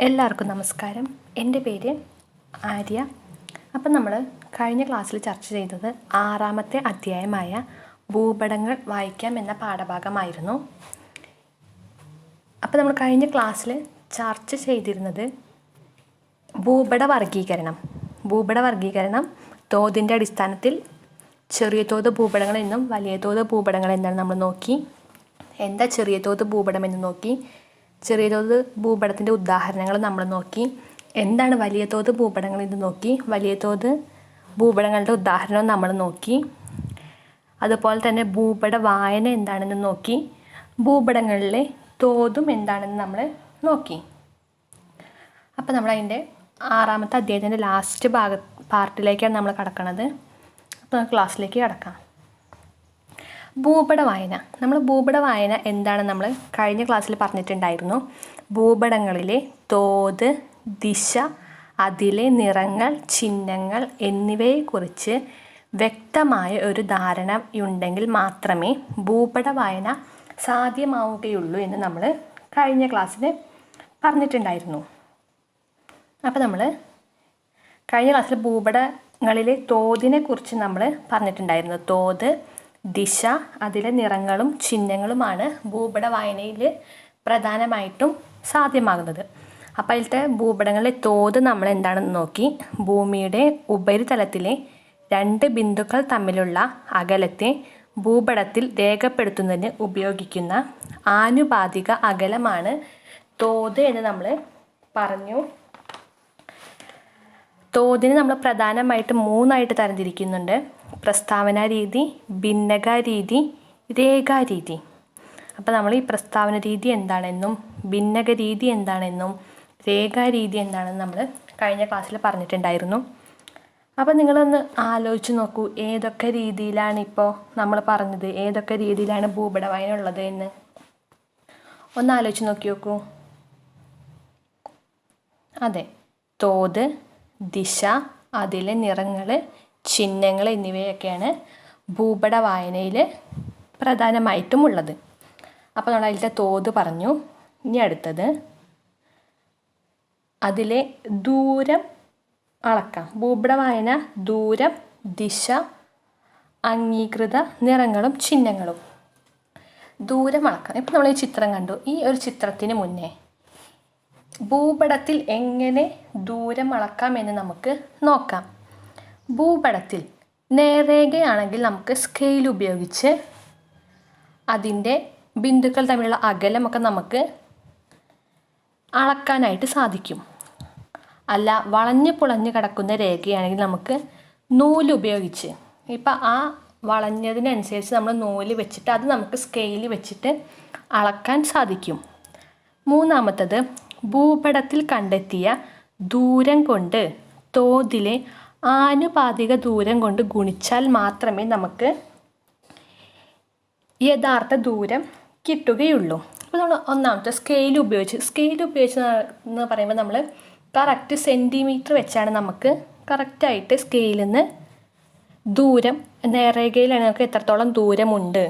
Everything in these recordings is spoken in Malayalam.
എല്ലാവർക്കും നമസ്കാരം. എൻ്റെ പേര് ആര്യ. അപ്പം നമ്മൾ കഴിഞ്ഞ ക്ലാസ്സിൽ ചർച്ച ചെയ്തത് 6-ാമത്തെ അധ്യായമായ ഭൂപടങ്ങൾ വായിക്കാം എന്ന പാഠഭാഗമായിരുന്നു. അപ്പോൾ നമ്മൾ കഴിഞ്ഞ ക്ലാസ്സിൽ ചർച്ച ചെയ്തിരുന്നത് ഭൂപട വർഗീകരണം തോതിൻ്റെ അടിസ്ഥാനത്തിൽ ചെറിയ തോത് ഭൂപടങ്ങൾ എന്നും വലിയ തോത് ഭൂപടങ്ങൾ എന്താണെന്ന് നമ്മൾ നോക്കി. എന്താ ചെറിയ തോത് ഭൂപടം എന്ന് നോക്കി. ചെറിയ തോത് ഭൂപടത്തിൻ്റെ ഉദാഹരണങ്ങൾ നമ്മൾ നോക്കി. എന്താണ് വലിയ തോത് ഭൂപടങ്ങൾ എന്ന് നോക്കി. വലിയ തോത് ഭൂപടങ്ങളുടെ ഉദാഹരണം നമ്മൾ നോക്കി. അതുപോലെ തന്നെ ഭൂപട വായന എന്താണെന്ന് നോക്കി. ഭൂപടങ്ങളിലെ തോതും എന്താണെന്ന് നമ്മൾ നോക്കി. അപ്പോൾ നമ്മൾ അതിൻ്റെ 6-ാമത്തെ അധ്യായത്തിൻ്റെ ലാസ്റ്റ് പാർട്ടിലേക്കാണ് നമ്മൾ കടക്കുന്നത്. അപ്പോൾ ക്ലാസ്സിലേക്ക് കടക്കാം. ഭൂപട വായന എന്താണ് നമ്മൾ കഴിഞ്ഞ ക്ലാസ്സിൽ പറഞ്ഞിട്ടുണ്ടായിരുന്നു. ഭൂപടങ്ങളിലെ തോത്, ദിശ, അതിലെ നിറങ്ങൾ, ചിഹ്നങ്ങൾ എന്നിവയെക്കുറിച്ച് വ്യക്തമായ ഒരു ധാരണ ഉണ്ടെങ്കിൽ മാത്രമേ ഭൂപട വായന സാധ്യമാവുകയുള്ളൂ എന്ന് നമ്മൾ കഴിഞ്ഞ ക്ലാസ്സിൽ പറഞ്ഞിട്ടുണ്ടായിരുന്നു. അപ്പോൾ നമ്മൾ കഴിഞ്ഞ ക്ലാസ്സിൽ ഭൂപടങ്ങളിലെ തോതിനെക്കുറിച്ച് നമ്മൾ പറഞ്ഞിട്ടുണ്ടായിരുന്നു. തോത്, ദിശ, അതിലെ നിറങ്ങളും ചിഹ്നങ്ങളുമാണ് ഭൂപട വായനയിൽ പ്രധാനമായിട്ടും സാധ്യമാകുന്നത്. അപ്പോൾ അതിലത്തെ ഭൂപടങ്ങളിലെ തോത് നമ്മൾ എന്താണെന്ന് നോക്കി. ഭൂമിയുടെ ഉപരിതലത്തിലെ 2 ബിന്ദുക്കൾ തമ്മിലുള്ള അകലത്തെ ഭൂപടത്തിൽ രേഖപ്പെടുത്തുന്നതിന് ഉപയോഗിക്കുന്ന ആനുപാതിക അകലമാണ് തോത് എന്ന് നമ്മൾ പറഞ്ഞു. തോതിനെ നമ്മൾ പ്രധാനമായിട്ട് 3 തരംതിരിക്കുന്നുണ്ട്. പ്രസ്താവന രീതി, ഭിന്നക രീതി, രേഖാരീതി. അപ്പോൾ നമ്മൾ ഈ പ്രസ്താവന രീതി എന്താണെന്നും ഭിന്നക രീതി എന്താണെന്നും രേഖാരീതി എന്താണെന്നും നമ്മൾ കഴിഞ്ഞ ക്ലാസ്സിൽ പറഞ്ഞിട്ടുണ്ടായിരുന്നു. അപ്പോൾ നിങ്ങളൊന്ന് ആലോചിച്ച് നോക്കൂ, ഏതൊക്കെ രീതിയിലാണ് ഇപ്പോൾ നമ്മൾ പറഞ്ഞത്, ഏതൊക്കെ രീതിയിലാണ് ഭൂപട വായന ഉള്ളത് എന്ന് ഒന്ന് ആലോചിച്ച് നോക്കൂ. അതെ, തോത്, ദിശ, അതിലെ നിറങ്ങൾ, ചിഹ്നങ്ങൾ എന്നിവയൊക്കെയാണ് ഭൂപട വായനയിൽ പ്രധാനമായിട്ടും ഉള്ളത്. അപ്പോൾ നമ്മൾ അതിലത്തെ തോത് പറഞ്ഞു. ഇനി അടുത്തത് അതിലെ ദൂരം അളക്കാം. ഭൂപട വായന ദൂരം, ദിശ, അംഗീകൃത നിറങ്ങളും ചിഹ്നങ്ങളും. ദൂരം അളക്കാം. ഇപ്പോൾ നമ്മൾ ഈ ചിത്രം കണ്ടു. ഈ ഒരു ചിത്രത്തിന് മുന്നേ ഭൂപടത്തിൽ എങ്ങനെ ദൂരം അളക്കാം എന്ന് നമുക്ക് നോക്കാം. ഭൂപടത്തിൽ നേർരേഖയാണെങ്കിൽ നമുക്ക് സ്കെയിൽ ഉപയോഗിച്ച് അതിൻ്റെ ബിന്ദുക്കൾ തമ്മിലുള്ള അകലമൊക്കെ നമുക്ക് അളക്കാനായിട്ട് സാധിക്കും. അല്ല, വളഞ്ഞ് പുളഞ്ഞ് കിടക്കുന്ന രേഖയാണെങ്കിൽ നമുക്ക് നൂല് ഉപയോഗിച്ച്, ഇപ്പം ആ വളഞ്ഞതിനനുസരിച്ച് നമ്മൾ നൂല് വെച്ചിട്ട് അത് നമുക്ക് സ്കെയിൽ വെച്ചിട്ട് അളക്കാൻ സാധിക്കും. 3-ാമത്തത് ഭൂപടത്തിൽ കണ്ടെത്തിയ ദൂരം കൊണ്ട് തോതിലെ ആനുപാതിക ദൂരം കൊണ്ട് ഗുണിച്ചാൽ മാത്രമേ നമുക്ക് യഥാർത്ഥ ദൂരം കിട്ടുകയുള്ളൂ. അപ്പോൾ നമ്മൾ ഒന്നാമത്തെ സ്കെയിൽ ഉപയോഗിച്ച് എന്ന് പറയുമ്പോൾ നമ്മൾ കറക്റ്റ് സെൻറ്റിമീറ്റർ വെച്ചാണ് നമുക്ക് കറക്റ്റായിട്ട് സ്കെയിലിൽ നിന്ന് ദൂരം, നേർരേഖയിലാണ് നമുക്ക് എത്രത്തോളം ദൂരമുണ്ട്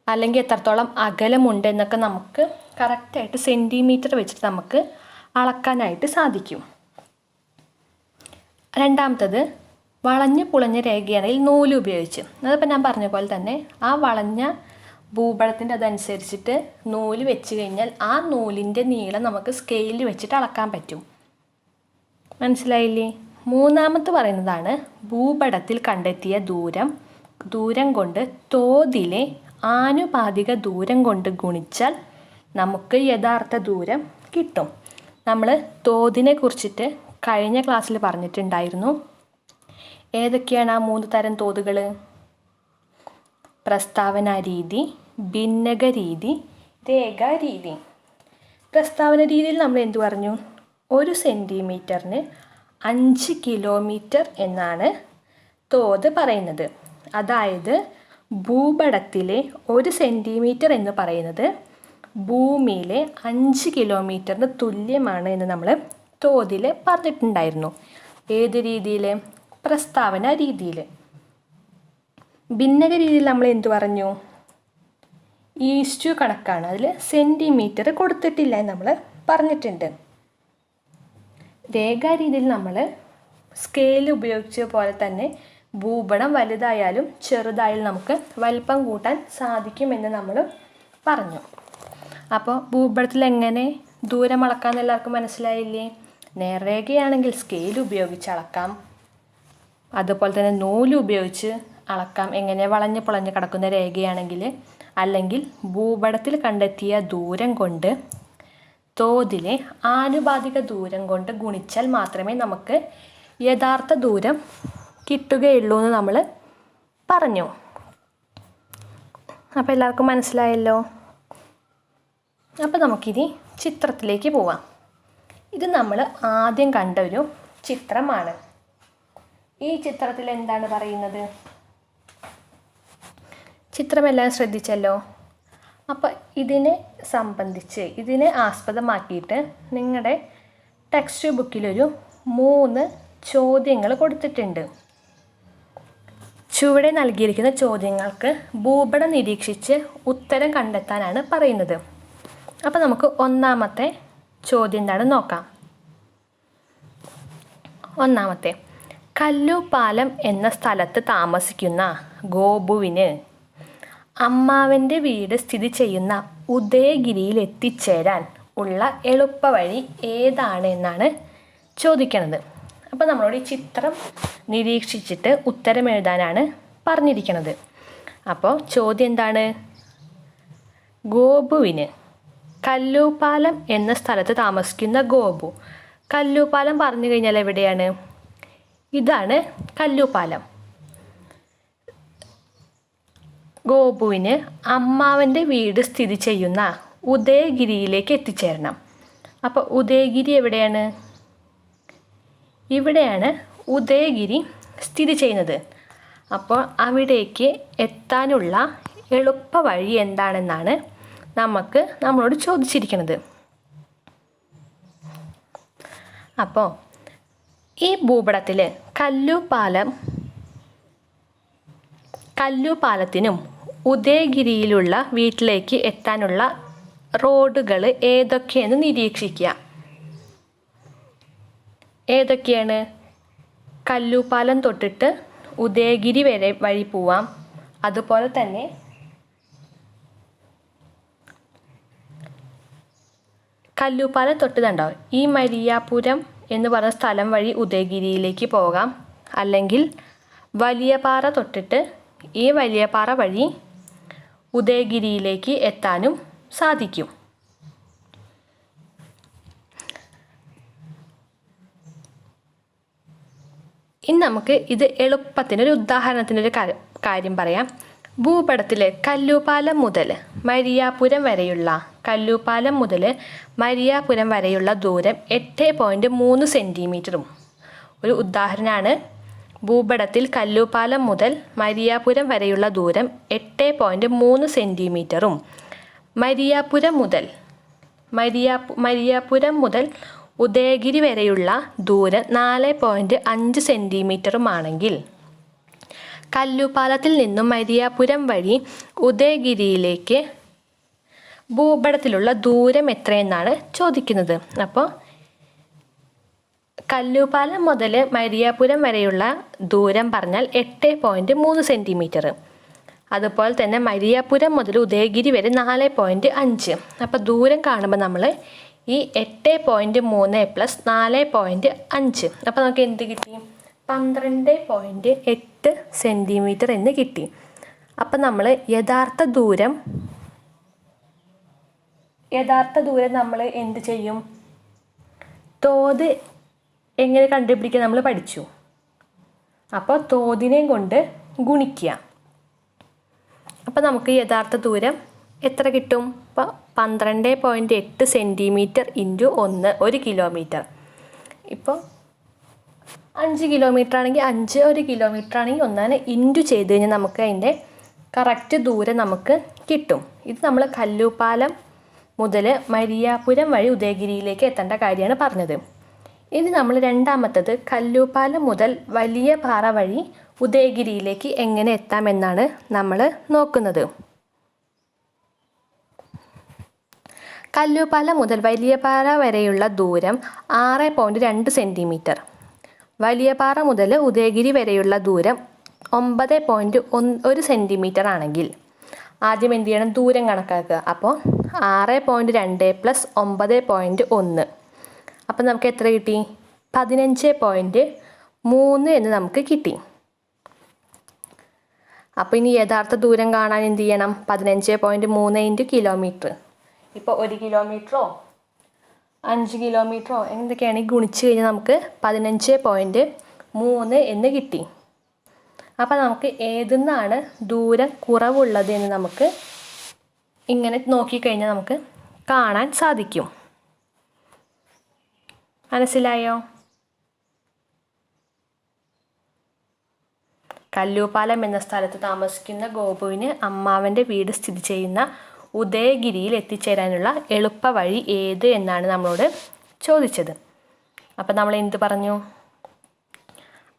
അല്ലെങ്കിൽ എത്രത്തോളം അകലമുണ്ട് എന്നൊക്കെ നമുക്ക് കറക്റ്റായിട്ട് സെൻറ്റിമീറ്റർ വെച്ചിട്ട് നമുക്ക് അളക്കാനായിട്ട് സാധിക്കും. 2-ാമത്തത് വളഞ്ഞ് പുളഞ്ഞ രേഖയാണെങ്കിൽ നൂല് ഉപയോഗിച്ച്, അതിപ്പോൾ ഞാൻ പറഞ്ഞ പോലെ തന്നെ ആ വളഞ്ഞ ഭൂപടത്തിൻ്റെ അതനുസരിച്ചിട്ട് നൂല് വെച്ച് കഴിഞ്ഞാൽ ആ നൂലിൻ്റെ നീളം നമുക്ക് സ്കെയിലിൽ വെച്ചിട്ട് അളക്കാൻ പറ്റും. മനസ്സിലായില്ലേ? 3-ാമത്തെ പറയുന്നതാണ് ഭൂപടത്തിൽ കണ്ടെത്തിയ ദൂരം കൊണ്ട് തോതിലെ ആനുപാതിക ദൂരം കൊണ്ട് ഗുണിച്ചാൽ നമുക്ക് യഥാർത്ഥ ദൂരം കിട്ടും. നമ്മൾ തോതിനെ കുറിച്ചിട്ട് കഴിഞ്ഞ ക്ലാസ്സിൽ പറഞ്ഞിട്ടുണ്ടായിരുന്നു. ഏതൊക്കെയാണ് ആ 3 തരം തോതുകൾ? പ്രസ്താവന രീതി, ഭിന്നക രീതി, രേഖാരീതി. പ്രസ്താവന രീതിയിൽ നമ്മൾ എന്തു പറഞ്ഞു? 1 സെൻറ്റിമീറ്ററിന് 5 കിലോമീറ്റർ എന്നാണ് തോത് പറയുന്നത്. അതായത് ഭൂപടത്തിലെ 1 സെൻറ്റിമീറ്റർ എന്ന് പറയുന്നത് ഭൂമിയിലെ 5 കിലോമീറ്ററിന് തുല്യമാണ് എന്ന് നമ്മൾ തോതിൽ പറഞ്ഞിട്ടുണ്ടായിരുന്നു. ഏത് രീതിയിൽ? പ്രസ്താവന രീതിയിൽ. ഭിന്നക രീതിയിൽ നമ്മൾ എന്തു പറഞ്ഞു? ഈസ്റ്റു കണക്കാണ്. അതിൽ സെൻറ്റിമീറ്റർ കൊടുത്തിട്ടില്ല എന്ന് നമ്മൾ പറഞ്ഞിട്ടുണ്ട്. രേഖാരീതിയിൽ നമ്മൾ സ്കെയിൽ ഉപയോഗിച്ച പോലെ തന്നെ ഭൂപടം വലുതായാലും ചെറുതായാലും നമുക്ക് വലിപ്പം കൂട്ടാൻ സാധിക്കുമെന്ന് നമ്മൾ പറഞ്ഞു. അപ്പോൾ ഭൂപടത്തിൽ എങ്ങനെ ദൂരം അളക്കാമെന്ന് എല്ലാവർക്കും മനസ്സിലായില്ലേ? നേർരേഖയാണെങ്കിൽ സ്കെയിൽ ഉപയോഗിച്ച് അളക്കാം, അതുപോലെ തന്നെ നൂല് ഉപയോഗിച്ച് അളക്കാം, എങ്ങനെ വളഞ്ഞ് പൊളഞ്ഞ് കിടക്കുന്ന രേഖയാണെങ്കിൽ. അല്ലെങ്കിൽ ഭൂപടത്തിൽ കണ്ടെത്തിയ ദൂരം കൊണ്ട് തോതിലെ ആനുപാതിക ദൂരം കൊണ്ട് ഗുണിച്ചാൽ മാത്രമേ നമുക്ക് യഥാർത്ഥ ദൂരം കിട്ടുകയുള്ളൂ എന്ന് നമ്മൾ പറഞ്ഞു. അപ്പോൾ എല്ലാവർക്കും മനസ്സിലായല്ലോ. അപ്പോൾ നമുക്കിനി ചിത്രത്തിലേക്ക് പോവാം. ഇത് നമ്മൾ ആദ്യം കണ്ട ഒരു ചിത്രമാണ്. ഈ ചിത്രത്തിൽ എന്താണ് പറയുന്നത്? ചിത്രമെല്ലാം ശ്രദ്ധിച്ചല്ലോ. അപ്പോൾ ഇതിനെ സംബന്ധിച്ച് ഇതിനെ ആസ്പദമാക്കിയിട്ട് നിങ്ങളുടെ ടെക്സ്റ്റ് ബുക്കിലൊരു 3 ചോദ്യങ്ങൾ കൊടുത്തിട്ടുണ്ട്. ചുവടെ നൽകിയിരിക്കുന്ന ചോദ്യങ്ങൾക്ക് ഭൂപടം നിരീക്ഷിച്ച് ഉത്തരം കണ്ടെത്താനാണ് പറയുന്നത്. അപ്പോൾ നമുക്ക് ഒന്നാമത്തെ ചോദ്യം എന്താണെന്ന് നോക്കാം. ഒന്നാമത്തെ, കല്ലുപാലം എന്ന സ്ഥലത്ത് താമസിക്കുന്ന ഗോപുവിന് അമ്മാവൻ്റെ വീട് സ്ഥിതി ചെയ്യുന്ന ഉദയഗിരിയിൽ എത്തിച്ചേരാൻ ഉള്ള എളുപ്പവഴി ഏതാണ് എന്നാണ് ചോദിക്കുന്നത്. അപ്പോൾ നമ്മളോട് ഈ ചിത്രം നിരീക്ഷിച്ചിട്ട് ഉത്തരം എഴുതാനാണ് പറഞ്ഞിരിക്കുന്നത്. അപ്പോൾ ചോദ്യം എന്താണ്? ഗോപുവിന്, കല്ലുപാലം എന്ന സ്ഥലത്ത് താമസിക്കുന്ന ഗോപു. കല്ലുപാലം പറഞ്ഞു കഴിഞ്ഞാൽ എവിടെയാണ്? ഇതാണ് കല്ലുപാലം. ഗോപുവിന് അമ്മാവൻ്റെ വീട് സ്ഥിതി ചെയ്യുന്ന ഉദയഗിരിയിലേക്ക് എത്തിച്ചേരണം. അപ്പോൾ ഉദയഗിരി എവിടെയാണ്? ഇവിടെയാണ് ഉദയഗിരി സ്ഥിതി ചെയ്യുന്നത്. അപ്പോൾ അവിടേക്ക് എത്താനുള്ള എളുപ്പ വഴി എന്താണെന്നാണ് നമ്മളോട് ചോദിച്ചിരിക്കുന്നത്. അപ്പോൾ ഈ ഭൂപടത്തിൽ കല്ലുപാലത്തിനും ഉദയഗിരിയിലുള്ള വീട്ടിലേക്ക് എത്താനുള്ള റോഡുകൾ ഏതൊക്കെയെന്ന് നിരീക്ഷിക്കുക. ഏതൊക്കെയാണ്? കല്ലുപാലം തൊട്ടിട്ട് ഉദയഗിരി വഴി പോവാം. അതുപോലെ തന്നെ കല്ലുപാലം തൊട്ടതുണ്ടോ ഈ മരിയാപുരം എന്ന് പറഞ്ഞ സ്ഥലം വഴി ഉദയഗിരിയിലേക്ക് പോകാം. അല്ലെങ്കിൽ വലിയപാറ തൊട്ടിട്ട് ഈ വലിയപാറ വഴി ഉദയഗിരിയിലേക്ക് എത്താനും സാധിക്കും. ഇനി നമുക്ക് ഇത് എളുപ്പത്തിനൊരു ഉദാഹരണത്തിനൊരു കാര്യം പറയാം. ഭൂപടത്തിൽ കല്ലുപാലം മുതൽ മരിയാപുരം വരെയുള്ള ദൂരം 8.3 സെൻറ്റിമീറ്ററും. ഒരു ഉദാഹരണമാണ്. ഭൂപടത്തിൽ കല്ലുപാലം മുതൽ മരിയാപുരം വരെയുള്ള ദൂരം 8.3 സെൻറ്റിമീറ്ററും മരിയാപുരം മുതൽ ഉദയഗിരി വരെയുള്ള ദൂരം 4.5 സെൻറ്റിമീറ്ററുമാണെങ്കിൽ കല്ലുപാലത്തിൽ നിന്നും മരിയാപുരം വഴി ഉദയഗിരിയിലേക്ക് ഭൂപടത്തിലുള്ള ദൂരം എത്രയെന്നാണ് ചോദിക്കുന്നത്. അപ്പോൾ കല്ലുപാലം മുതൽ മരിയാപുരം വരെയുള്ള ദൂരം പറഞ്ഞാൽ 8.3 സെൻറ്റിമീറ്റർ. അതുപോലെ തന്നെ മരിയാപുരം മുതൽ ഉദയഗിരി വരെ 4.5. അപ്പോൾ ദൂരം കാണുമ്പോൾ നമ്മൾ ഈ 8.3 പ്ലസ് 4.5, അപ്പോൾ നമുക്ക് എന്ത് കിട്ടി? 12.8 സെൻറ്റിമീറ്റർ എന്ന് കിട്ടി. അപ്പം നമ്മൾ യഥാർത്ഥ ദൂരം നമ്മൾ എന്ത് ചെയ്യും? തോത് എങ്ങനെ കണ്ടുപിടിക്കുക നമ്മൾ പഠിച്ചു. അപ്പോൾ തോതിനെയും കൊണ്ട് ഗുണിക്കുക. അപ്പോൾ നമുക്ക് യഥാർത്ഥ ദൂരം എത്ര കിട്ടും? അപ്പോൾ 12.8 സെൻറ്റിമീറ്റർ ഇൻറ്റു 1 കിലോമീറ്റർ. ഇപ്പോൾ 5 കിലോമീറ്റർ ആണെങ്കിൽ 5, 1 കിലോമീറ്റർ ആണെങ്കിൽ 1 ഇൻറ്റു ചെയ്ത് കഴിഞ്ഞാൽ നമുക്ക് അതിൻ്റെ കറക്റ്റ് ദൂരം നമുക്ക് കിട്ടും. ഇത് നമ്മൾ കല്ലുപാലം മുതൽ മരിയാപുരം വഴി ഉദയഗിരിയിലേക്ക് എത്തേണ്ട കാര്യമാണ് പറഞ്ഞത്. ഇനി നമ്മൾ രണ്ടാമത്തത് കല്ലുപാലം മുതൽ വലിയ പാറ വഴി ഉദയഗിരിയിലേക്ക് എങ്ങനെ എത്താമെന്നാണ് നമ്മൾ നോക്കുന്നത്. കല്ലൂപ്പാല മുതൽ വലിയപാറ വരെയുള്ള ദൂരം 6.2 സെൻറ്റിമീറ്റർ. വലിയപാറ മുതൽ ഉദയഗിരി വരെയുള്ള ദൂരം 9.1 സെൻറ്റിമീറ്റർ ആണെങ്കിൽ ആദ്യം എന്ത് ചെയ്യണം? ദൂരം കണക്കാക്കുക. അപ്പോൾ 6.2 + 9.1, അപ്പോൾ നമുക്ക് എത്ര കിട്ടി? 15.3 എന്ന് നമുക്ക് കിട്ടി. അപ്പോൾ ഇനി യഥാർത്ഥ ദൂരം കാണാൻ എന്ത് ചെയ്യണം? 15.3 × കിലോമീറ്റർ. ഇപ്പോൾ 1 കിലോമീറ്ററോ 5 കിലോമീറ്ററോ എന്തൊക്കെയാണെങ്കിൽ ഗുണിച്ച് കഴിഞ്ഞാൽ നമുക്ക് 15.3 എന്ന് കിട്ടി. അപ്പോൾ നമുക്ക് ഏതെന്നാണ് ദൂരം കുറവുള്ളത് എന്ന് നമുക്ക് ഇങ്ങനെ നോക്കിക്കഴിഞ്ഞാൽ നമുക്ക് കാണാൻ സാധിക്കും. മനസ്സിലായോ? കല്ലൂപ്പാലം എന്ന സ്ഥലത്ത് താമസിക്കുന്ന ഗോപുവിന് അമ്മാവൻ്റെ വീട് സ്ഥിതി ചെയ്യുന്ന ഉദയഗിരിയിൽ എത്തിച്ചേരാനുള്ള എളുപ്പ വഴി ഏത് എന്നാണ് നമ്മളോട് ചോദിച്ചത്. അപ്പം നമ്മൾ എന്ത് പറഞ്ഞു?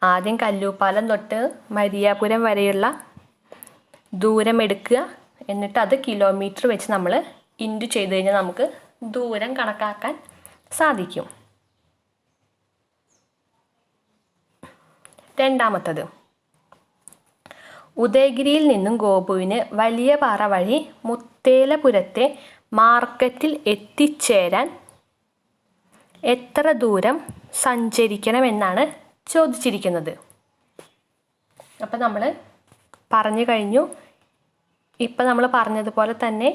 ആദ്യം കല്ലൂപ്പാലം തൊട്ട് മരിയാപുരം വരെയുള്ള ദൂരം എടുക്കുക, എന്നിട്ട് അത് കിലോമീറ്റർ വെച്ച് നമ്മൾ ഇൻറ്റു ചെയ്ത് കഴിഞ്ഞാൽ നമുക്ക് ദൂരം കണക്കാക്കാൻ സാധിക്കും. രണ്ടാമത്തത്, ഉദയഗിരിയിൽ നിന്നും ഗോപുവിന് വലിയപാറ വഴി മുത്തേലപുരത്തെ മാർക്കറ്റിൽ എത്തിച്ചേരാൻ എത്ര ദൂരം സഞ്ചരിക്കണമെന്നാണ് ചോദിച്ചിരിക്കുന്നത്. അപ്പം നമ്മൾ പറഞ്ഞു കഴിഞ്ഞു. ഇപ്പം നമ്മൾ പറഞ്ഞതുപോലെ തന്നെ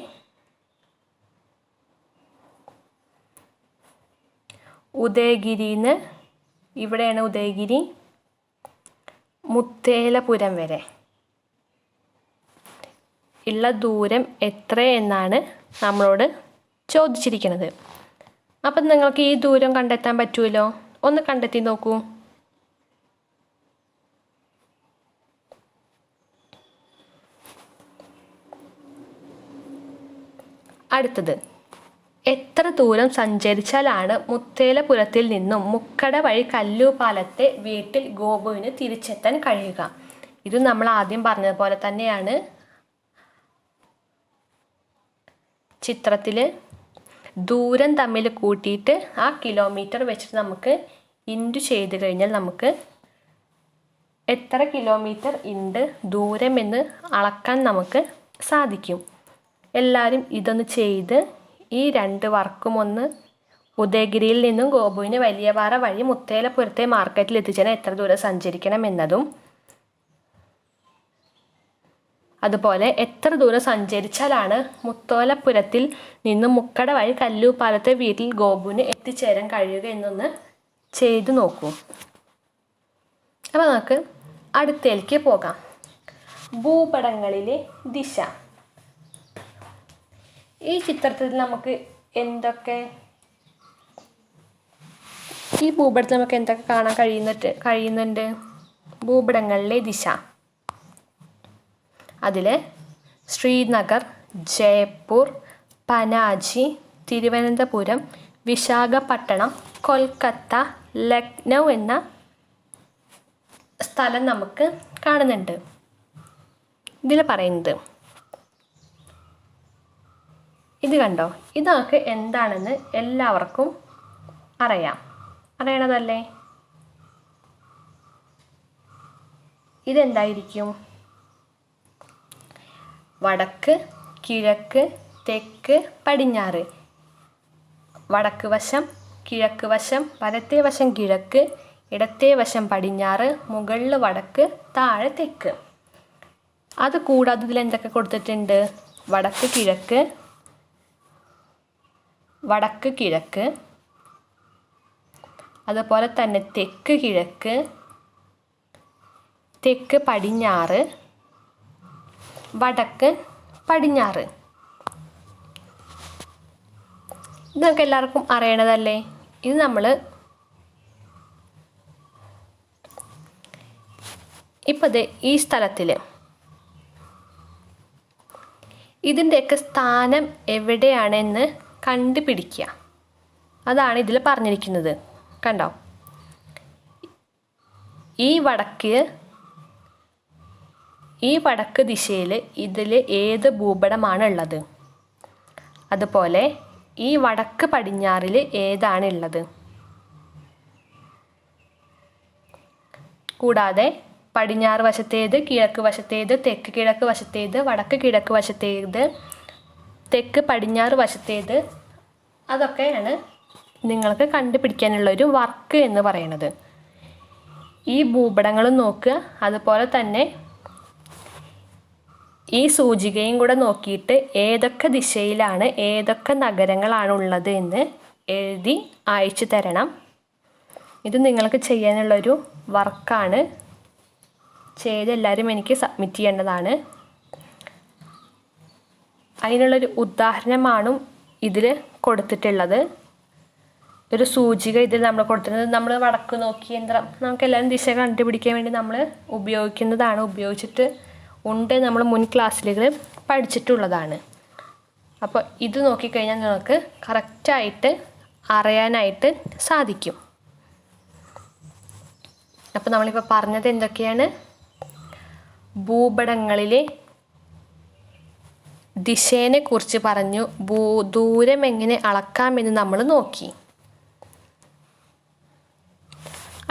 ഉദയഗിരിന്ന്, ഇവിടെയാണ് ഉദയഗിരി, മുത്തേലപുരം വരെ ഉള്ള ദൂരം എത്ര എന്നാണ് നമ്മളോട് ചോദിച്ചിരിക്കുന്നത്. അപ്പം നിങ്ങൾക്ക് ഈ ദൂരം കണ്ടെത്താൻ പറ്റുമല്ലോ. ഒന്ന് കണ്ടെത്തി നോക്കൂ. അടുത്തത്, എത്ര ദൂരം സഞ്ചരിച്ചാലാണ് മുത്തേലപുരത്തിൽ നിന്നും മുക്കട വഴി കല്ലൂപ്പാലത്തെ വീട്ടിൽ ഗോപുവിന് തിരിച്ചെത്താൻ കഴിയുക? ഇത് നമ്മൾ ആദ്യം പറഞ്ഞതുപോലെ തന്നെയാണ്. ചിത്രത്തിൽ ദൂരം തമ്മിൽ കൂട്ടിയിട്ട് ആ കിലോമീറ്റർ വെച്ചിട്ട് നമുക്ക് ഇൻറ്റു ചെയ്ത് കഴിഞ്ഞാൽ നമുക്ക് എത്ര കിലോമീറ്റർ ഉണ്ട് ദൂരം എന്ന് അളക്കാൻ നമുക്ക് സാധിക്കും. എല്ലാവരും ഇതൊന്ന് ചെയ്ത് ഈ രണ്ട് വർക്കും ഒന്ന്, ഉദയഗിരിയിൽ നിന്നും ഗോപുവിന് വലിയപാറ വഴി മുത്തേലപുരത്തെ മാർക്കറ്റിൽ എത്തിച്ചേരാൻ എത്ര ദൂരം സഞ്ചരിക്കണം എന്നതും, അതുപോലെ എത്ര ദൂരം സഞ്ചരിച്ചാലാണ് മുത്തോലപുരത്തിൽ നിന്നും മുക്കട വഴി കല്ലൂപ്പാലത്തെ വീട്ടിൽ ഗോപുവിന് എത്തിച്ചേരാൻ കഴിയുക എന്നൊന്ന് ചെയ്തു നോക്കൂ. അപ്പോൾ നമുക്ക് അടുത്തേക്ക് പോകാം. ഭൂപടങ്ങളിലെ ദിശ. ഈ ചിത്രത്തിൽ നമുക്ക് എന്തൊക്കെ, ഈ ഭൂപടത്തിൽ നമുക്ക് എന്തൊക്കെ കാണാൻ കഴിയുന്നുണ്ട്? ഭൂപടങ്ങളിലെ ദിശ. അതിൽ ശ്രീനഗർ, ജയ്പൂർ, പനാജി, തിരുവനന്തപുരം, വിശാഖപട്ടണം, കൊൽക്കത്ത, ലക്നൗ എന്ന സ്ഥലം നമുക്ക് കാണുന്നുണ്ട്. ഇതിൽ പറയുന്നത്, ഇത് കണ്ടോ, ഇതൊക്കെ എന്താണെന്ന് എല്ലാവർക്കും അറിയണതല്ലേ? ഇതെന്തായിരിക്കും? വടക്ക്, കിഴക്ക്, തെക്ക്, പടിഞ്ഞാറ്. വടക്ക് വശം, കിഴക്ക് വശം, വലത്തേ വശം കിഴക്ക്, ഇടത്തേ വശം പടിഞ്ഞാറ്, മുകളിൽ വടക്ക്, താഴെ തെക്ക്. അത് കൂടാതെ ഇതിൽ എന്തൊക്കെ കൊടുത്തിട്ടുണ്ട്? വടക്ക് കിഴക്ക്, വടക്ക് കിഴക്ക്, അതുപോലെ തന്നെ തെക്ക് കിഴക്ക്, തെക്ക് പടിഞ്ഞാറ്, വടക്ക് പടിഞ്ഞാറ്. ഇത് നമുക്ക് എല്ലാവർക്കും അറിയണതല്ലേ? ഇത് നമ്മൾ ഇപ്പോൾ ഈ സ്ഥലത്തിൽ ഇതിൻ്റെയൊക്കെ സ്ഥാനം എവിടെയാണെന്ന് കണ്ടുപിടിക്കുക. അതാണ് ഇതിൽ പറഞ്ഞിരിക്കുന്നത്. കണ്ടോ, ഈ വടക്ക് ദിശയിൽ ഇതിൽ ഏത് ഭൂപടമാണ് ഉള്ളത്? അതുപോലെ ഈ വടക്ക് പടിഞ്ഞാറിൽ ഏതാണ് ഉള്ളത്? കൂടാതെ പടിഞ്ഞാറ് വശത്തേത്, കിഴക്ക് വശത്തേത്, തെക്ക് കിഴക്ക് വശത്തേത്, വടക്ക് കിഴക്ക് വശത്തേത്, തെക്ക് പടിഞ്ഞാറ് വശത്തേത്, അതൊക്കെയാണ് നിങ്ങൾക്ക് കണ്ടുപിടിക്കാനുള്ളൊരു വർക്ക് എന്ന് പറയുന്നത്. ഈ ഭൂപടങ്ങളും നോക്കുക, അതുപോലെ തന്നെ ഈ സൂചികയും കൂടെ നോക്കിയിട്ട് ഏതൊക്കെ ദിശയിലാണ് ഏതൊക്കെ നഗരങ്ങളാണ് ഉള്ളത് എന്ന് എഴുതി അയച്ചു തരണം. ഇത് നിങ്ങൾക്ക് ചെയ്യാനുള്ളൊരു വർക്കാണ്. ചെയ്ത് എല്ലാവരും എനിക്ക് സബ്മിറ്റ് ചെയ്യേണ്ടതാണ്. അതിനുള്ളൊരു ഉദാഹരണമാണ് ഇതിൽ കൊടുത്തിട്ടുള്ളത്. ഒരു സൂചിക ഇതിൽ നമ്മൾ കൊടുത്തിട്ടുണ്ട്. നമ്മൾ വടക്ക് നോക്കി യന്ത്രം നമുക്കെല്ലാവരും ദിശ കണ്ടുപിടിക്കാൻ വേണ്ടി നമ്മൾ ഉപയോഗിക്കുന്നതാണ്. ഉപയോഗിച്ചിട്ട് ഉണ്ട്, നമ്മൾ മുൻ ക്ലാസ്സിലുകൾ പഠിച്ചിട്ടുള്ളതാണ്. അപ്പോൾ ഇത് നോക്കിക്കഴിഞ്ഞാൽ നിങ്ങൾക്ക് കറക്റ്റായിട്ട് അറിയാനായിട്ട് സാധിക്കും. അപ്പോൾ നമ്മളിപ്പോൾ പറഞ്ഞത് എന്തൊക്കെയാണ്? ഭൂപടങ്ങളിലെ ദിശേനെ കുറിച്ച് പറഞ്ഞു. ദൂരം എങ്ങനെ അളക്കാമെന്ന് നമ്മൾ നോക്കി.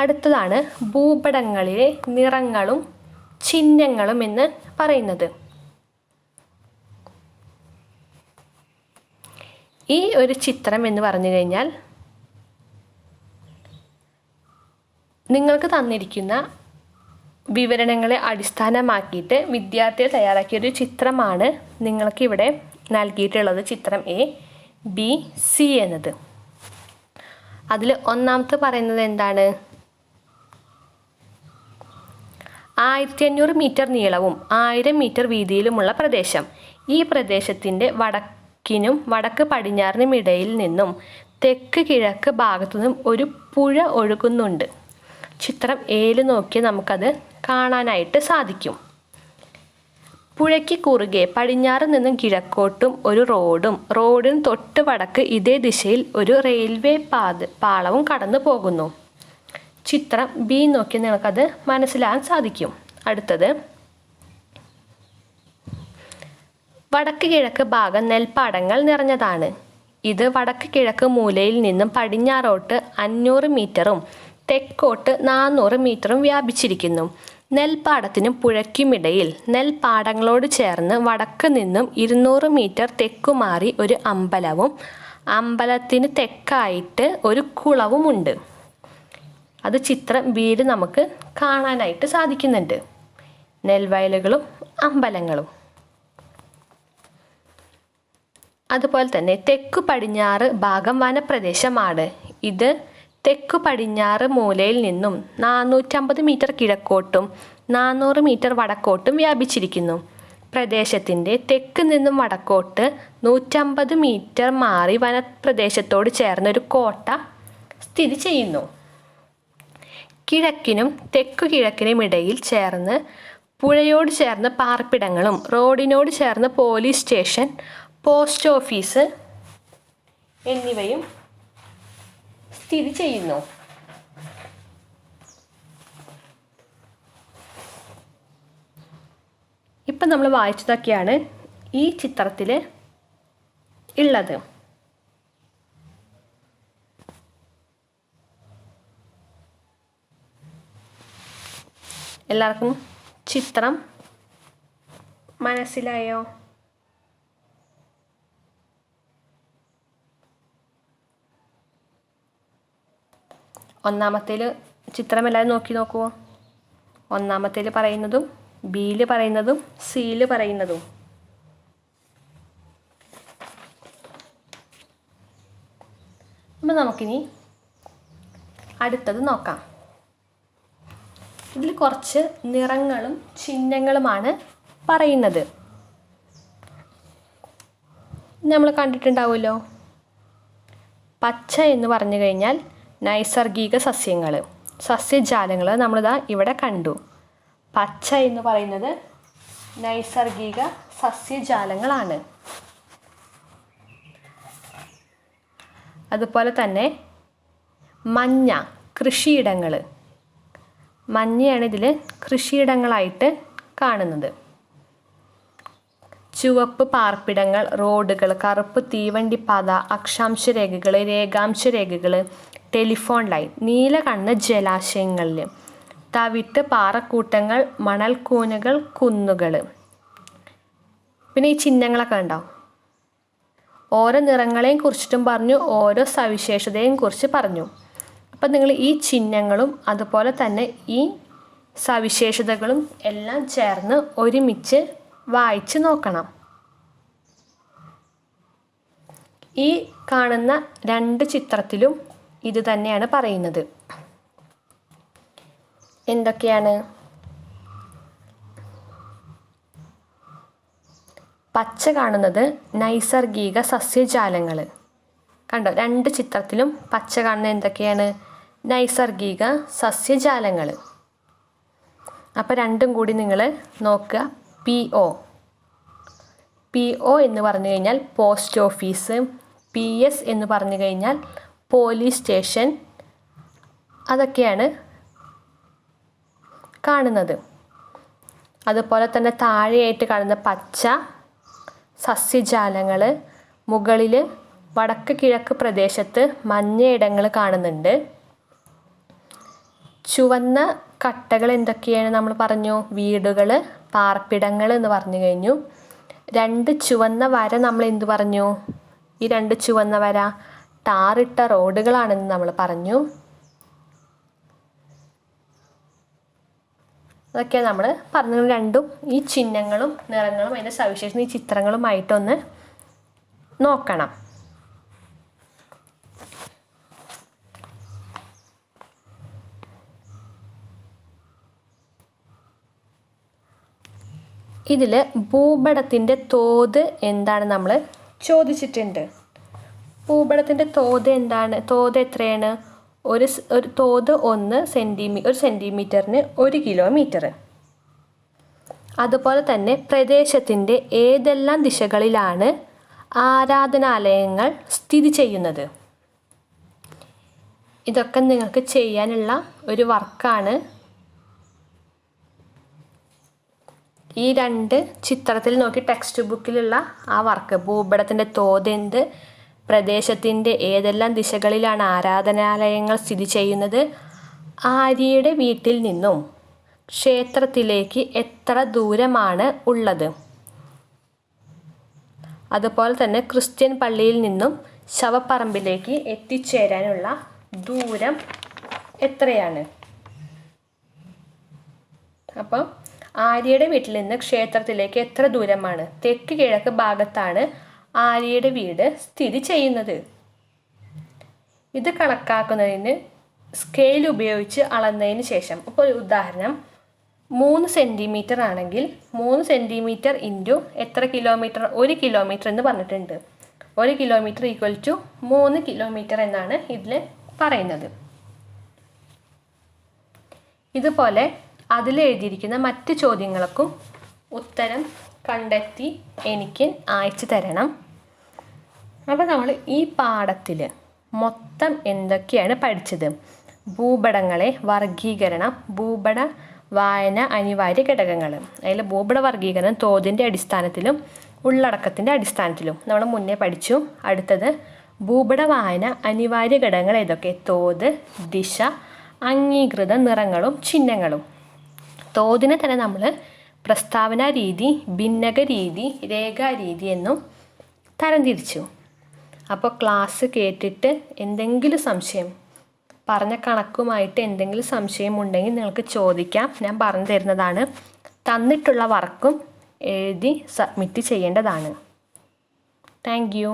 അടുത്തതാണ് ഭൂപടങ്ങളിലെ നിറങ്ങളും ചിഹ്നങ്ങളും എന്ന് പറയുന്നത്. ഈ ഒരു ചിത്രം എന്ന് പറഞ്ഞു കഴിഞ്ഞാൽ നിങ്ങൾക്ക് തന്നിരിക്കുന്ന വിവരണങ്ങളെ അടിസ്ഥാനമാക്കിയിട്ട് വിദ്യാർത്ഥികൾ തയ്യാറാക്കിയൊരു ചിത്രമാണ് നിങ്ങൾക്കിവിടെ നൽകിയിട്ടുള്ളത്. ചിത്രം A, B, C എന്നത്. അതിൽ ഒന്നാമത്തെ പറയുന്നത് എന്താണ്? 1500 മീറ്റർ നീളവും 1000 മീറ്റർ വീതിയിലുമുള്ള പ്രദേശം. ഈ പ്രദേശത്തിൻ്റെ വടക്കിനും വടക്ക് പടിഞ്ഞാറിനും ഇടയിൽ നിന്നും തെക്ക് കിഴക്ക് ഭാഗത്തു നിന്നും ഒരു പുഴ ഒഴുകുന്നുണ്ട്. ചിത്രം Aയിൽ നോക്കിയാൽ നമുക്കത് കാണാനായിട്ട് സാധിക്കും. പുഴയ്ക്ക് കുറുകെ പടിഞ്ഞാറ് നിന്നും കിഴക്കോട്ടും ഒരു റോഡും റോഡിന് തൊട്ട് വടക്ക് ഇതേ ദിശയിൽ ഒരു റെയിൽവേ പാളവും കടന്നു പോകുന്നു. ചിത്രം B നോക്കിയാൽ നിങ്ങൾക്കത് മനസ്സിലാകാൻ സാധിക്കും. അടുത്തത്, വടക്ക് കിഴക്ക് ഭാഗം നെൽപ്പാടങ്ങൾ നിറഞ്ഞതാണ്. ഇത് വടക്ക് കിഴക്ക് മൂലയിൽ നിന്നും പടിഞ്ഞാറോട്ട് 500 മീറ്ററും തെക്കോട്ട് 400 മീറ്ററും വ്യാപിച്ചിരിക്കുന്നു. നെൽപ്പാടത്തിനും പുഴയ്ക്കുമിടയിൽ നെൽപ്പാടങ്ങളോട് ചേർന്ന് വടക്ക് നിന്നും 200 മീറ്റർ തെക്കുമാറി ഒരു അമ്പലവും അമ്പലത്തിന് തെക്കായിട്ട് ഒരു കുളവുമുണ്ട്. അത് ചിത്രം Bയിൽ നമുക്ക് കാണാനായിട്ട് സാധിക്കുന്നുണ്ട്. നെൽവയലുകളും അമ്പലങ്ങളും. അതുപോലെ തന്നെ തെക്കു പടിഞ്ഞാറ് ഭാഗം വനപ്രദേശമാണ്. ഇത് തെക്കു പടിഞ്ഞാറ് മൂലയിൽ നിന്നും 450 മീറ്റർ കിഴക്കോട്ടും 400 മീറ്റർ വടക്കോട്ടും വ്യാപിച്ചിരിക്കുന്നു. പ്രദേശത്തിൻ്റെ തെക്ക് നിന്നും വടക്കോട്ട് 150 മീറ്റർ മാറി വനപ്രദേശത്തോട് ചേർന്നൊരു കോട്ട സ്ഥിതി ചെയ്യുന്നു. കിഴക്കിനും തെക്കു കിഴക്കിനും ഇടയിൽ ചേർന്ന് പുഴയോട് ചേർന്ന് പാർപ്പിടങ്ങളും റോഡിനോട് ചേർന്ന് പോലീസ് സ്റ്റേഷൻ, പോസ്റ്റ് ഓഫീസ് എന്നിവയും സ്ഥിതി ചെയ്യുന്നു. ഇപ്പം നമ്മൾ വായിച്ചതൊക്കെയാണ് ഈ ചിത്രത്തിൽ ഉള്ളത്. എല്ലാവർക്കും ചിത്രം മനസ്സിലായോ? ഒന്നാമത്തേൽ ചിത്രം എല്ലാവരും നോക്കുമോ? ഒന്നാമത്തേൽ പറയുന്നതും Bയിൽ പറയുന്നതും Cയിൽ പറയുന്നതും. അപ്പം നമുക്കിനി അടുത്തത് നോക്കാം. ഇതിൽ കുറച്ച് നിറങ്ങളും ചിഹ്നങ്ങളുമാണ് പറയുന്നത്. നമ്മൾ കണ്ടിട്ടുണ്ടാവുമല്ലോ. പച്ച എന്ന് പറഞ്ഞു കഴിഞ്ഞാൽ നൈസർഗിക സസ്യങ്ങൾ, സസ്യജാലങ്ങൾ നമ്മളിതാ ഇവിടെ കണ്ടു. പച്ച എന്ന് പറയുന്നത് നൈസർഗിക സസ്യജാലങ്ങളാണ്. അതുപോലെ തന്നെ മഞ്ഞ കൃഷിയിടങ്ങൾ. മഞ്ഞയാണ് ഇതിൽ കൃഷിയിടങ്ങളായിട്ട് കാണുന്നത്. ചുവപ്പ് പാർപ്പിടങ്ങൾ, റോഡുകൾ, കറുപ്പ് തീവണ്ടിപ്പാത, അക്ഷാംശ രേഖകൾ, രേഖാംശ രേഖകൾ, ടെലിഫോൺ ലൈൻ. നീല കണ്ണ് ജലാശയങ്ങളിൽ. തവിട്ട് പാറക്കൂട്ടങ്ങൾ, മണൽക്കൂനുകൾ, കുന്നുകൾ. പിന്നെ ഈ ചിഹ്നങ്ങളൊക്കെ ഉണ്ടാവും. ഓരോ നിറങ്ങളെയും കുറിച്ചിട്ടും പറഞ്ഞു, ഓരോ സവിശേഷതയെയും കുറിച്ച് പറഞ്ഞു. അപ്പം നിങ്ങൾ ഈ ചിഹ്നങ്ങളും അതുപോലെ തന്നെ ഈ സവിശേഷതകളും എല്ലാം ചേർന്ന് ഒരുമിച്ച് വായിച്ച് നോക്കണം. ഈ കാണുന്ന 2 ചിത്രത്തിലും ഇത് തന്നെയാണ് പറയുന്നത്. എന്തൊക്കെയാണ്? പച്ച കാണുന്നത് നൈസർഗിക സസ്യജാലങ്ങൾ. കണ്ടോ, 2 ചിത്രത്തിലും പച്ച കാണുന്നത് എന്തൊക്കെയാണ്? നൈസർഗിക സസ്യജാലങ്ങൾ. അപ്പോൾ രണ്ടും കൂടി നിങ്ങൾ നോക്കുക. PO എന്ന് പറഞ്ഞു കഴിഞ്ഞാൽ പോസ്റ്റ് ഓഫീസ്. PS എന്ന് പറഞ്ഞു കഴിഞ്ഞാൽ പോലീസ് സ്റ്റേഷൻ. അതൊക്കെയാണ് കാണുന്നത്. അതുപോലെ തന്നെ താഴെയായിട്ട് കാണുന്ന പച്ച സസ്യജാലങ്ങൾ. മുകളിൽ വടക്ക് കിഴക്ക് പ്രദേശത്ത് മഞ്ഞയിടങ്ങൾ കാണുന്നുണ്ട്. ചുവന്ന കട്ടകൾ എന്തൊക്കെയാണ് നമ്മൾ പറഞ്ഞു? വീടുകൾ, പാർപ്പിടങ്ങൾ എന്ന് പറഞ്ഞു കഴിഞ്ഞു. 2 ചുവന്ന വര നമ്മൾ എന്ത് പറഞ്ഞു? ഈ 2 ചുവന്ന വര ടാറിട്ട റോഡുകളാണെന്ന് നമ്മൾ പറഞ്ഞു. അതൊക്കെ നമ്മൾ പറഞ്ഞു. രണ്ടും ഈ ചിഹ്നങ്ങളും നിറങ്ങളും അതിൻ്റെ സവിശേഷത ഈ ചിത്രങ്ങളുമായിട്ടൊന്ന് നോക്കണം. ഇതിൽ ഭൂപടത്തിൻ്റെ തോത് എന്താണ് നമ്മൾ ചോദിച്ചിട്ടുണ്ട്. ഭൂപടത്തിൻ്റെ തോത് എന്താണ്? തോത് എത്രയാണ്? ഒരു തോത് 1 സെൻറ്റിമീറ്ററിന് 1 കിലോമീറ്റർ. അതുപോലെ തന്നെ പ്രദേശത്തിൻ്റെ ഏതെല്ലാം ദിശകളിലാണ് ആരാധനാലയങ്ങൾ സ്ഥിതി ചെയ്യുന്നത്? ഇതൊക്കെ നിങ്ങൾക്ക് ചെയ്യാനുള്ള ഒരു വർക്കാണ്. ഈ 2 ചിത്രത്തിൽ നോക്കി ടെക്സ്റ്റ് ബുക്കിലുള്ള ആ വർക്ക്. ഭൂപടത്തിൻ്റെ തോത് എന്ത്? പ്രദേശത്തിൻ്റെ ഏതെല്ലാം ദിശകളിലാണ് ആരാധനാലയങ്ങൾ സ്ഥിതി ചെയ്യുന്നത്? ആര്യയുടെ വീട്ടിൽ നിന്നും ക്ഷേത്രത്തിലേക്ക് എത്ര ദൂരമാണ് ഉള്ളത്? അതുപോലെ തന്നെ ക്രിസ്ത്യൻ പള്ളിയിൽ നിന്നും ശവപ്പറമ്പിലേക്ക് എത്തിച്ചേരാനുള്ള ദൂരം എത്രയാണ്? അപ്പം ആര്യയുടെ വീട്ടിൽ നിന്ന് ക്ഷേത്രത്തിലേക്ക് എത്ര ദൂരമാണ്? തെക്ക് കിഴക്ക് ഭാഗത്താണ് ആര്യയുടെ വീട് സ്ഥിതി ചെയ്യുന്നത്. ഇത് കണക്കാക്കുന്നതിന് സ്കെയിൽ ഉപയോഗിച്ച് അളന്നതിന് ശേഷം, ഇപ്പോൾ ഒരു ഉദാഹരണം 3 സെൻറ്റിമീറ്റർ ആണെങ്കിൽ 3 സെൻറ്റിമീറ്റർ ഇൻറ്റു എത്ര കിലോമീറ്റർ? 1 കിലോമീറ്റർ എന്ന് പറഞ്ഞിട്ടുണ്ട്. 1 കിലോമീറ്റർ ഈക്വൽ ടു 3 കിലോമീറ്റർ എന്നാണ് ഇതിൽ പറയുന്നത്. ഇതുപോലെ അതിൽ എഴുതിയിരിക്കുന്ന മറ്റ് ചോദ്യങ്ങൾക്കും ഉത്തരം കണ്ടെത്തി എനിക്ക് അയച്ചു തരണം. അപ്പോൾ നമ്മൾ ഈ പാഠത്തിൽ മൊത്തം എന്തൊക്കെയാണ് പഠിച്ചത്? ഭൂപടങ്ങളെ വർഗീകരണം, ഭൂപട വായന അനിവാര്യ ഘടകങ്ങൾ. അതിൽ ഭൂപട വർഗീകരണം തോതിൻ്റെ അടിസ്ഥാനത്തിലും ഉള്ളടക്കത്തിൻ്റെ അടിസ്ഥാനത്തിലും നമ്മൾ മുന്നേ പഠിച്ചു. അടുത്തത് ഭൂപട വായന അനിവാര്യ ഘടകങ്ങൾ ഏതൊക്കെ? തോത്, ദിശ, അംഗീകൃത നിറങ്ങളും ചിഹ്നങ്ങളും. തോതിനെ തന്നെ നമ്മൾ പ്രസ്താവന രീതി, ഭിന്നക രീതി, രേഖാരീതി എന്നും തരംതിരിച്ചു. അപ്പോൾ ക്ലാസ് കേട്ടിട്ട് എന്തെങ്കിലും സംശയം, പറഞ്ഞ കണക്കുമായിട്ട് എന്തെങ്കിലും സംശയം ഉണ്ടെങ്കിൽ നിങ്ങൾക്ക് ചോദിക്കാം. ഞാൻ പറഞ്ഞു തരുന്നതാണ്. തന്നിട്ടുള്ള വർക്കും എഴുതി സബ്മിറ്റ് ചെയ്യേണ്ടതാണ്. Thank you.